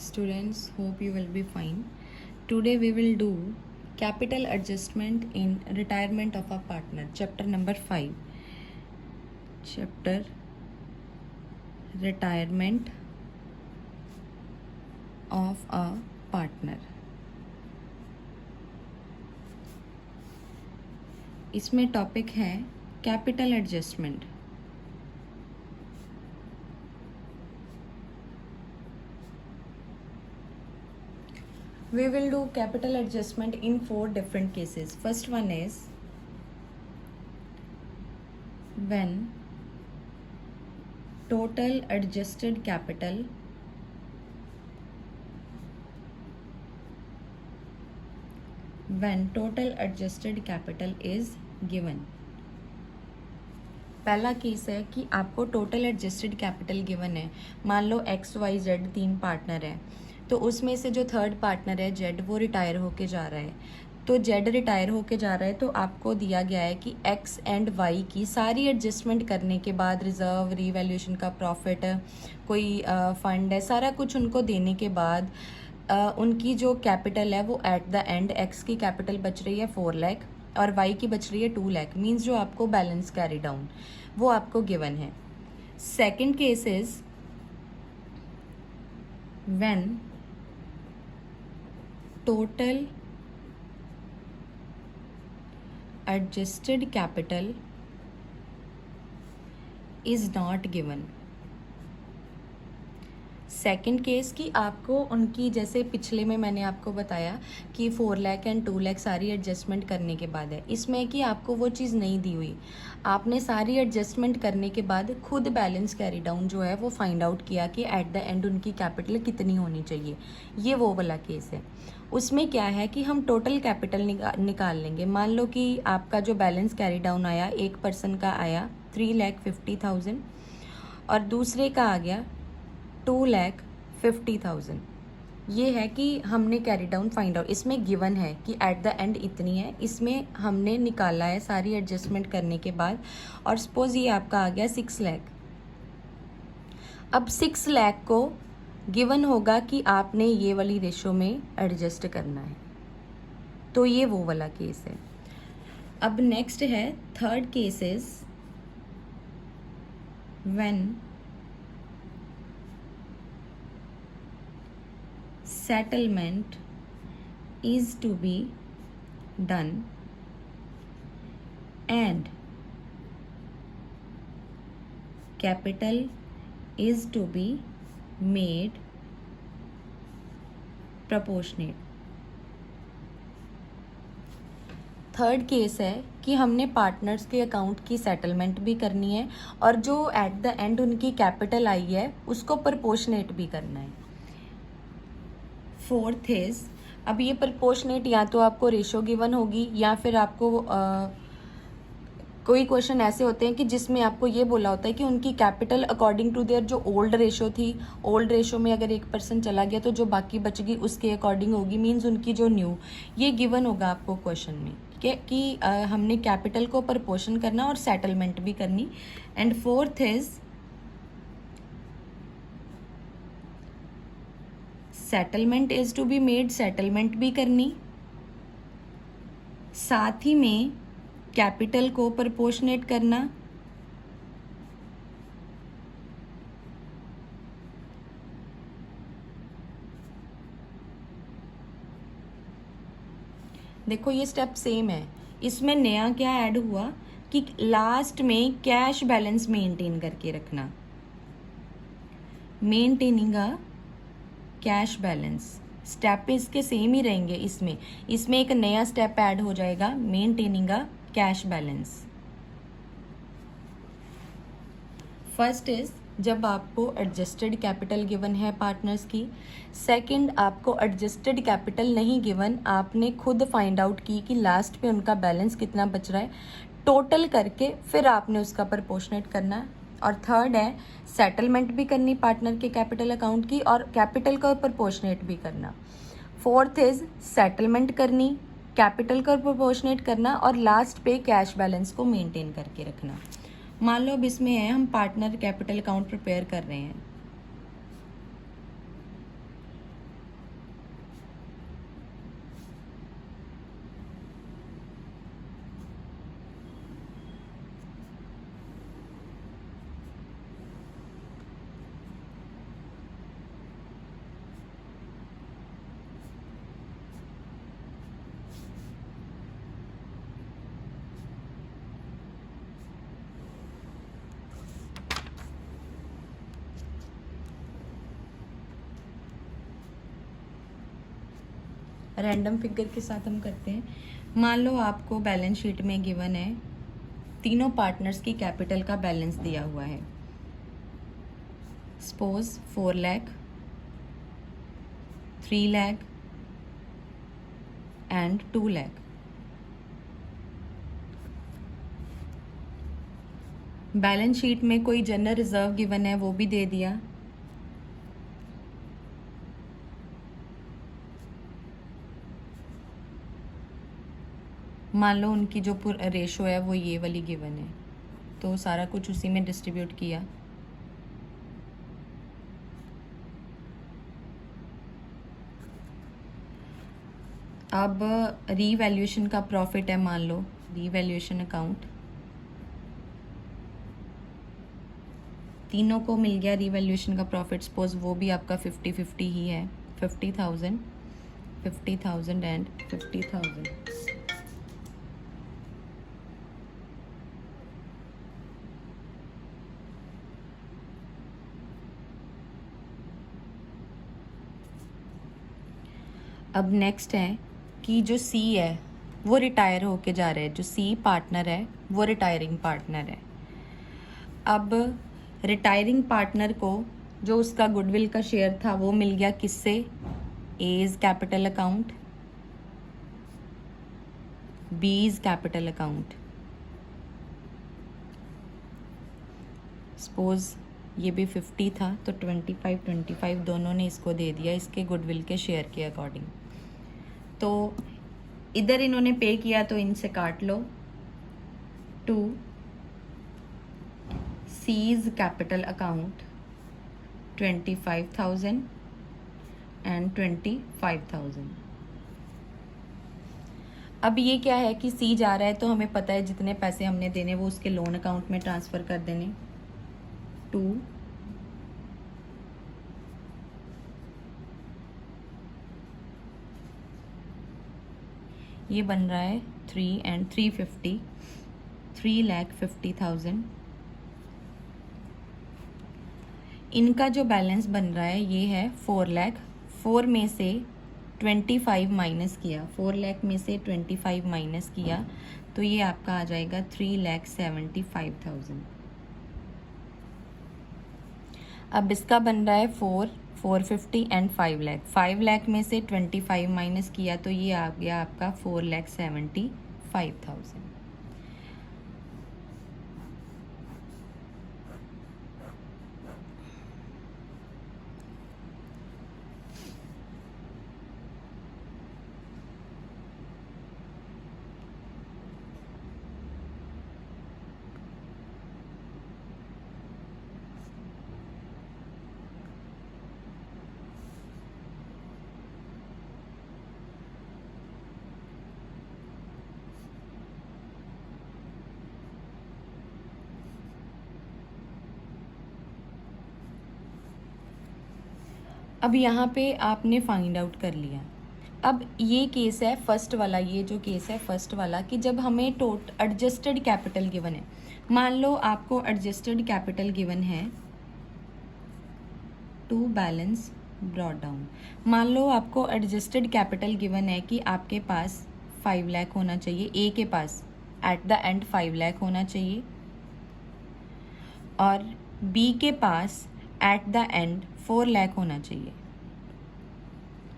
Students, hope you will be fine. Today we will do capital adjustment in retirement of a partner, chapter number 5. Chapter retirement of a partner. इसमें topic है capital adjustment. We will do capital adjustment in 4 different cases. First one is when total adjusted capital is given. पहला case है कि आपको total adjusted capital given है. मान लो XYZ 3 partner है, तो उसमें से जो थर्ड पार्टनर है जेड वो रिटायर होके जा रहा है. तो जेड रिटायर होके जा रहा है तो आपको दिया गया है कि एक्स एंड वाई की सारी एडजस्टमेंट करने के बाद रिजर्व, रीवैल्यूएशन का प्रॉफिट, कोई फंड है, सारा कुछ उनको देने के बाद उनकी जो कैपिटल है वो एट द एंड एक्स की कैपिटल बच रही है 4 लाख और वाई की बच रही है 2 लाख. मीन्स जो आपको बैलेंस कैरी डाउन वो आपको गिवन है. Second case is when total adjusted capital is not given. Second case कि आपको उनकी, जैसे पिछले में मैंने आपको बताया कि 4 लाख एंड 2 लाख सारी एडजस्टमेंट करने के बाद है. इसमें कि आपको वो चीज़ नहीं दी हुई, आपने सारी एडजस्टमेंट करने के बाद खुद बैलेंस कैरी डाउन जो है वो फाइंड आउट किया कि एट द एंड उनकी कैपिटल कितनी होनी चाहिए. ये वो वाला केस है. उसमें क्या है कि हम टोटल कैपिटल निकाल लेंगे. मान लो कि आपका जो बैलेंस कैरी डाउन आया, एक पर्सन का आया 3,50,000 और दूसरे का आ गया 2,50,000. ये है कि हमने कैरी डाउन फाइंड आउट, इसमें गिवन है कि एट द एंड इतनी है, इसमें हमने निकाला है सारी एडजस्टमेंट करने के बाद. और सपोज ये आपका आ गया 6 लाख. अब 6 लाख को गिवन होगा कि आपने ये वाली रेशो में एडजस्ट करना है. तो ये वो वाला केस है. अब नेक्स्ट है third case is when settlement is to be done and capital is to be made proportionate. Third case है कि हमने पार्टनर्स के अकाउंट की सेटलमेंट भी करनी है और जो एट द एंड उनकी कैपिटल आई है उसको प्रोपोर्शनेट भी करना है. फोर्थ इज, अब ये प्रोपोर्शनेट या तो आपको रेशो गिवन होगी या फिर आपको कोई क्वेश्चन ऐसे होते हैं कि जिसमें आपको ये बोला होता है कि उनकी कैपिटल अकॉर्डिंग टू देयर जो ओल्ड रेशो थी, ओल्ड रेशो में अगर एक पर्सन चला गया तो जो बाकी बच गई उसके अकॉर्डिंग होगी. मीन्स उनकी जो न्यू, ये गिवन होगा आपको क्वेश्चन में कि हमने कैपिटल को प्रोपोर्शन करना और सेटलमेंट भी करनी. And fourth is settlement is to be made, settlement भी करनी, साथ ही में कैपिटल को प्रोपोर्शनेट करना. देखो ये स्टेप सेम है. इसमें नया क्या ऐड हुआ कि लास्ट में कैश बैलेंस मेंटेन करके रखना, maintaining a cash balance. Step इसके सेम ही रहेंगे. इसमें एक नया स्टेप ऐड हो जाएगा, maintaining a cash balance. First is जब आपको एडजस्टेड कैपिटल गिवन है पार्टनर्स की. सेकंड, आपको एडजस्टेड कैपिटल नहीं गिवन, आपने खुद फाइंड आउट की कि लास्ट पे उनका बैलेंस कितना बच रहा है, टोटल करके फिर आपने उसका प्रोपोर्शनेट करना है. और थर्ड है सेटलमेंट भी करनी पार्टनर के कैपिटल अकाउंट की और कैपिटल का प्रोपोर्शनेट भी करना. फोर्थ इज सेटलमेंट करनी, कैपिटल का प्रोपोर्शनेट करना और लास्ट पे कैश बैलेंस को मेंटेन करके रखना. मान लो अब इसमें है हम पार्टनर कैपिटल अकाउंट प्रिपेयर कर रहे हैं. रैंडम फिगर के साथ हम करते हैं। मान लो आपको बैलेंस शीट में गिवन है तीनों पार्टनर्स की कैपिटल का बैलेंस दिया हुआ है। Suppose 4 lakh, 3 lakh and 2 lakh. Balance sheet में कोई जनरल रिजर्व गिवन है, वो भी दे दिया। मान लो उनकी जो रेशो है वो ये वाली गिवन है, तो सारा कुछ उसी में डिस्ट्रीब्यूट किया। अब रीवैल्यूएशन का प्रॉफिट है, मान लो रीवैल्यूएशन अकाउंट, तीनों को मिल गया रीवैल्यूएशन का प्रॉफिट। सपोज वो भी आपका 50-50 ही है, 50,000, 50,000 एंड 50,000। अब नेक्स्ट है कि जो सी है वो रिटायर होके जा रहा है, जो सी पार्टनर है वो रिटायरिंग पार्टनर है। अब रिटायरिंग पार्टनर को जो उसका गुडविल का शेयर था वो मिल गया किससे? एज कैपिटल अकाउंट, बीज कैपिटल अकाउंट। सपोज ये भी 50 था तो 25 दोनों ने इसको दे दिया इसके गुडविल के शेयर के अकॉर्डिंग। तो इधर इन्होंने पे किया तो इनसे काट लो। To C's capital account 25,000 and 25,000। अब ये क्या है कि सी जा रहा है तो हमें पता है जितने पैसे हमने देने वो उसके लोन अकाउंट में ट्रांसफ़र कर देने। 2 ये बन रहा है 3 एंड 350, 3,50,000। इनका जो बैलेंस बन रहा है ये है 4 लाख। 4 में से 25 माइनस किया, 4 लाख में से 25 माइनस किया तो ये आपका आ जाएगा 3,75,000। अब इसका बन रहा है 450 एंड 5 लाख। 5 लाख में से 25 माइनस किया तो ये आ गया आपका 4,75,000। अब यहाँ पे आपने फाइंड आउट कर लिया। अब ये केस है फर्स्ट वाला, ये जो केस है फर्स्ट वाला कि जब हमें एडजस्टेड कैपिटल गिवन है। मान लो आपको एडजस्टेड कैपिटल गिवन है टू बैलेंस ब्रॉट डाउन। मान लो आपको एडजस्टेड कैपिटल गिवन है कि आपके पास 5 लाख होना चाहिए, ए के पास एट द एंड 5 लाख होना चाहिए और बी के पास एट द एंड 4 लाख होना चाहिए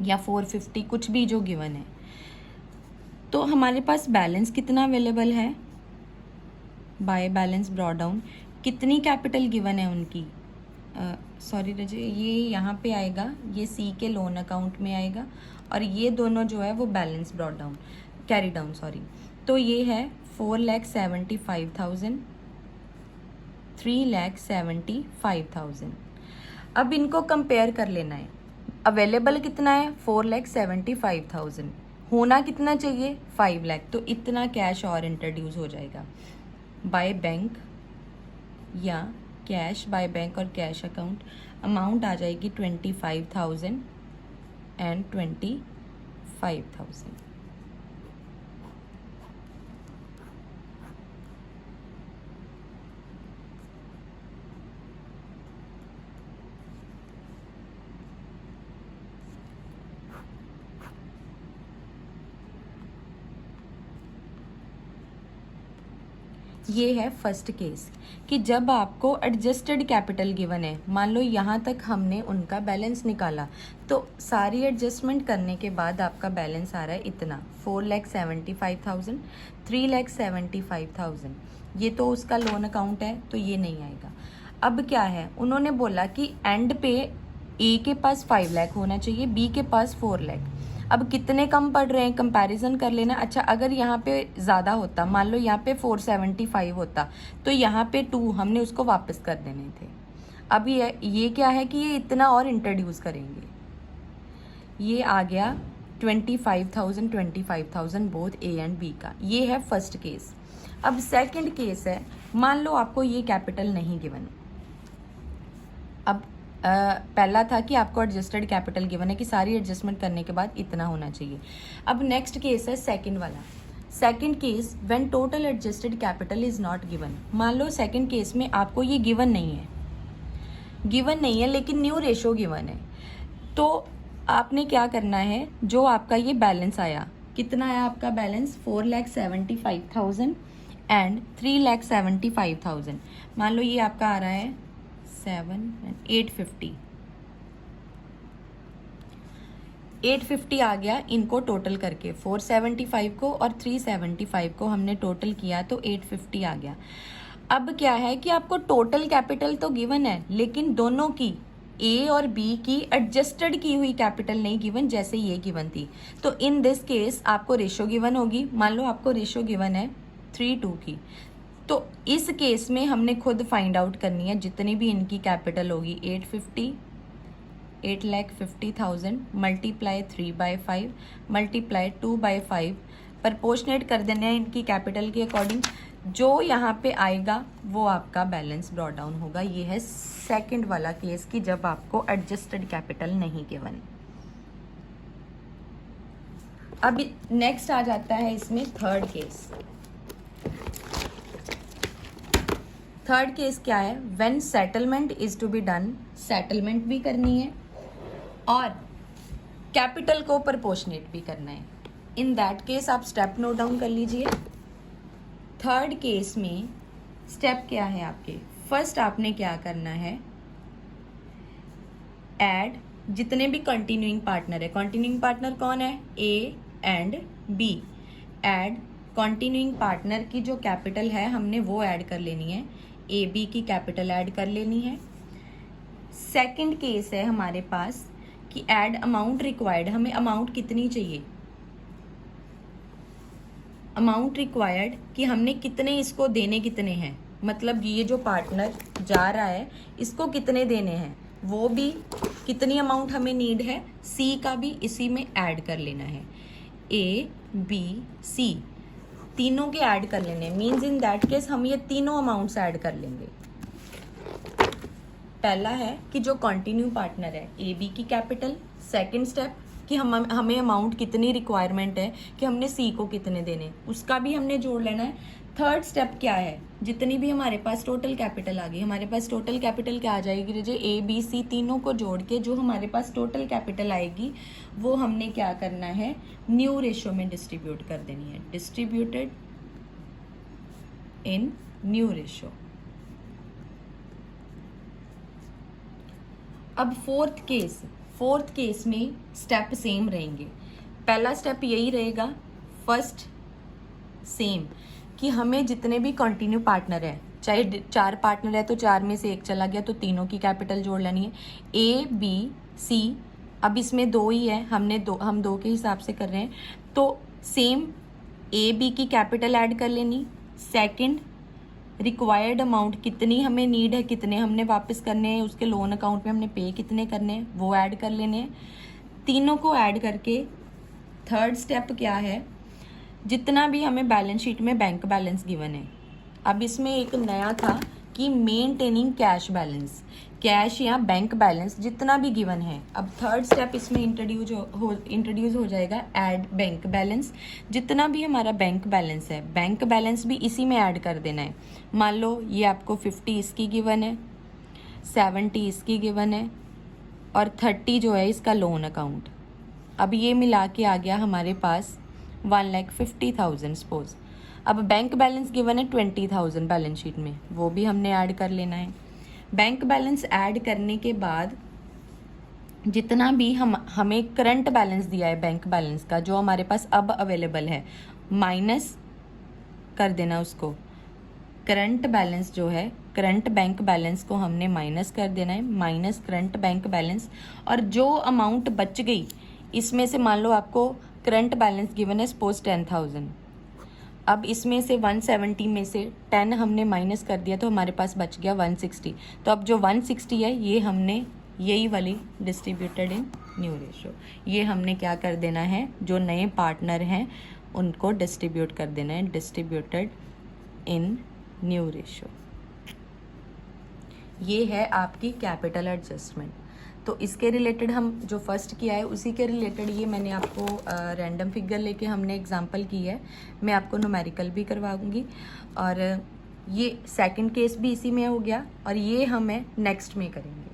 या 450, कुछ भी जो गिवन है। तो हमारे पास बैलेंस कितना अवेलेबल है? बाय बैलेंस ब्रॉट डाउन कितनी कैपिटल गिवन है उनकी? सॉरी रजे, ये यहाँ पे आएगा, ये सी के लोन अकाउंट में आएगा और ये दोनों जो है वो balance brought down carry down sorry. तो ये है 4,75,000, 3,75,000। अब इनको कंपेयर कर लेना है। अवेलेबल कितना है? 4,75,000। होना कितना चाहिए? 5 लाख। तो इतना कैश और इंट्रोड्यूस हो जाएगा बाय बैंक या कैश बाय बैंक और कैश अकाउंट। अमाउंट आ जाएगी 25,000 एंड 25,000। ये है फर्स्ट केस कि जब आपको एडजस्टेड कैपिटल गिवन है, मान लो यहाँ तक हमने उनका बैलेंस निकाला, तो सारी एडजस्टमेंट करने के बाद आपका बैलेंस आ रहा है इतना 4,75,000, 3,75,000। ये तो उसका लोन अकाउंट है तो ये नहीं आएगा। अब क्या है, उन्होंने बोला कि एंड पे ए के पास 5 लाख होना चाहिए, बी के पास 4 लाख। अब कितने कम पड़ रहे हैं कंपैरिजन कर लेना। अच्छा, अगर यहाँ पे ज़्यादा होता, मान लो यहाँ पे 475 होता, तो यहाँ पे 2 हमने उसको वापस कर देने थे। अब ये क्या है कि ये इतना और इंट्रोड्यूस करेंगे। ये आ गया 25,000 बोथ ए एंड बी का। ये है फर्स्ट केस। अब सेकंड केस है, मान लो आपको ये कैपिटल नहीं गिवन। अब पहला था कि आपको एडजस्टेड कैपिटल गिवन है कि सारी एडजस्टमेंट करने के बाद इतना होना चाहिए। अब नेक्स्ट केस है सेकंड वाला। Second case, when total adjusted capital is not given. मान लो सेकंड केस में आपको ये गिवन नहीं है लेकिन न्यू रेशो गिवन है। तो आपने क्या करना है, जो आपका ये बैलेंस आया, कितना आया आपका बैलेंस 4,75,000 एंड 3,75,000। मान लो ये आपका आ रहा है 850 आ गया। इनको टोटल करके 475 को और 375 को हमने टोटल किया तो 850 आ गया। अब क्या है कि आपको टोटल कैपिटल तो गिवन है, लेकिन दोनों की, ए और बी की एडजस्टेड की हुई कैपिटल नहीं गिवन, जैसे ये गिवन थी। तो इन दिस केस आपको रेशो गिवन होगी। मान लो आपको रेशो गिवन है 3:2 की, तो इस केस में हमने खुद फाइंड आउट करनी है जितनी भी इनकी कैपिटल होगी 8,50,000 मल्टीप्लाई 3/5 मल्टीप्लाई 2/5 प्रपोर्शनेट कर देने हैं इनकी कैपिटल के अकॉर्डिंग। जो यहाँ पे आएगा वो आपका बैलेंस ब्रॉट डाउन होगा। ये है सेकंड वाला केस कि जब आपको एडजस्टेड कैपिटल नहीं गिवन। अब नेक्स्ट आ जाता है इसमें थर्ड केस। थर्ड केस क्या है, when settlement is to be done, settlement भी करनी है और कैपिटल को प्रपोर्शनेट भी करना है। इन दैट केस आप स्टेप नोट डाउन कर लीजिए। थर्ड केस में स्टेप क्या है आपके, फर्स्ट आपने क्या करना है, ऐड जितने भी कंटिन्यूइंग पार्टनर है। कंटिन्यूइंग पार्टनर कौन है, A and B. Add continuing partner की जो कैपिटल है हमने वो ऐड कर लेनी है, ए बी की कैपिटल ऐड कर लेनी है। सेकंड केस है हमारे पास कि ऐड अमाउंट रिक्वायर्ड, हमें अमाउंट कितनी चाहिए, अमाउंट रिक्वायर्ड कि हमने कितने इसको देने कितने हैं, मतलब ये जो पार्टनर जा रहा है इसको कितने देने हैं, वो भी कितनी अमाउंट हमें नीड है, सी का भी इसी में ऐड कर लेना है। ए बी सी तीनों के ऐड कर लेने, मीन्स इन दैट केस हम ये तीनों अमाउंट्स ऐड कर लेंगे। पहला है कि जो कंटिन्यू पार्टनर है ए बी की कैपिटल। सेकंड स्टेप कि हमें अमाउंट कितनी रिक्वायरमेंट है कि हमने सी को कितने देने, उसका भी हमने जोड़ लेना है। थर्ड स्टेप क्या है, जितनी भी हमारे पास टोटल कैपिटल आ गई, हमारे पास टोटल कैपिटल क्या आ जाएगी, जो ए बी सी तीनों को जोड़ के जो हमारे पास टोटल कैपिटल आएगी वो हमने क्या करना है, न्यू रेशो में डिस्ट्रीब्यूट कर देनी है, डिस्ट्रीब्यूटेड इन न्यू रेशो। अब फोर्थ केस में स्टेप सेम रहेंगे। पहला स्टेप यही रहेगा, फर्स्ट सेम कि हमें जितने भी कंटिन्यू पार्टनर है, चाहे 4 पार्टनर है तो 4 में से एक चला गया तो तीनों की कैपिटल जोड़ लेनी है। ए बी सी, अब इसमें 2 ही है, हम 2 के हिसाब से कर रहे हैं तो सेम ए बी की कैपिटल ऐड कर लेनी। सेकंड, रिक्वायर्ड अमाउंट कितनी हमें नीड है, कितने हमने वापस करने हैं, उसके लोन अकाउंट में हमने पे कितने करने हैं वो ऐड कर लेने हैं। तीनों को ऐड करके थर्ड स्टेप क्या है, जितना भी हमें बैलेंस शीट में बैंक बैलेंस गिवन है, अब इसमें एक नया था कि मेंटेनिंग कैश बैलेंस, कैश या बैंक बैलेंस जितना भी गिवन है। अब थर्ड स्टेप इसमें इंट्रोड्यूस हो जाएगा, ऐड बैंक बैलेंस। जितना भी हमारा बैंक बैलेंस है, बैंक बैलेंस भी इसी में ऐड कर देना है। मान लो ये आपको 50 इसकी गिवन है, 70 इसकी गिवन है और 30 जो है इसका लोन अकाउंट। अब ये मिला के आ गया हमारे पास 1,50,000 सपोज। अब बैंक बैलेंस गिवन है 20,000 बैलेंस शीट में, वो भी हमने ऐड कर लेना है। बैंक बैलेंस ऐड करने के बाद जितना भी हमें करंट बैलेंस दिया है बैंक बैलेंस का, जो हमारे पास अब अवेलेबल है, माइनस कर देना उसको। करंट बैलेंस जो है, करंट बैंक बैलेंस को हमने माइनस कर देना है, माइनस करंट बैंक बैलेंस। और जो अमाउंट बच गई इसमें से, मान लो आपको करंट बैलेंस गिवन है सपोज 10,000, अब इसमें से 170 में से 10 हमने माइनस कर दिया तो हमारे पास बच गया 160। तो अब जो 160 है ये हमने यही वाली डिस्ट्रीब्यूटेड इन न्यू रेशो, ये हमने क्या कर देना है, जो नए पार्टनर हैं उनको डिस्ट्रीब्यूट कर देना है, डिस्ट्रीब्यूटेड इन न्यू रेशो। ये है आपकी कैपिटल एडजस्टमेंट। तो इसके रिलेटेड हम जो फर्स्ट किया है उसी के रिलेटेड ये मैंने आपको रैंडम फिगर लेके हमने एग्जांपल की है, मैं आपको न्यूमेरिकल भी करवाऊंगी। और ये सेकंड केस भी इसी में हो गया और ये हमें नेक्स्ट में करेंगे।